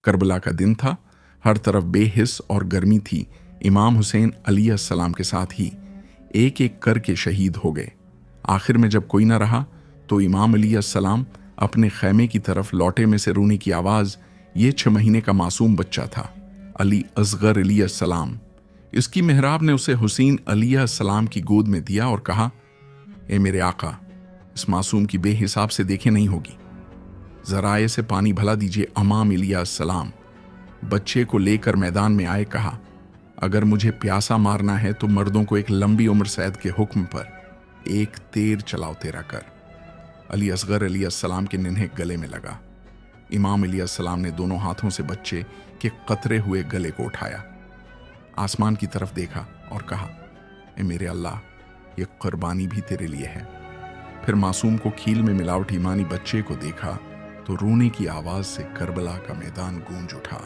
Karbala का दिन था। हर तरफ बेहिस और गर्मी थी। इमाम हुसैन अलैहिस्सलाम के साथ ही एक एक करके शहीद हो गए। आखिर में जब कोई न रहा तो इमाम अलैहिस्सलाम अपने खैमे की तरफ लौटे। में से रोने की आवाज़। ये 6 महीने का मासूम बच्चा था, अली असगर अलैहिस्सलाम। इसकी मेहराब ने उसे हुसैन अलैहिस्सलाम की गोद में दिया और कहा, ए मेरे आका, इस मासूम की बेहिसाब से देखे नहीं होगी, जराए से पानी भला दीजिए। इमाम अलैहिस्सलाम बच्चे को लेकर मैदान में आए। कहा, अगर मुझे प्यासा मारना है तो मर्दों को एक लंबी उम्र सैद के हुक्म पर एक तीर चलाओ तेरा कर। अली असगर अलैहिस्सलाम के निन्हे गले में लगा। इमाम अलैहिस्सलाम ने दोनों हाथों से बच्चे के कतरे हुए गले को उठाया, आसमान की तरफ देखा और कहा, ए मेरे अल्लाह, ये कुर्बानी भी तेरे लिए है। फिर मासूम को खील में मिलावट ईमानी बच्चे को देखा तो रोने की आवाज से करबला का मैदान गूंज उठा।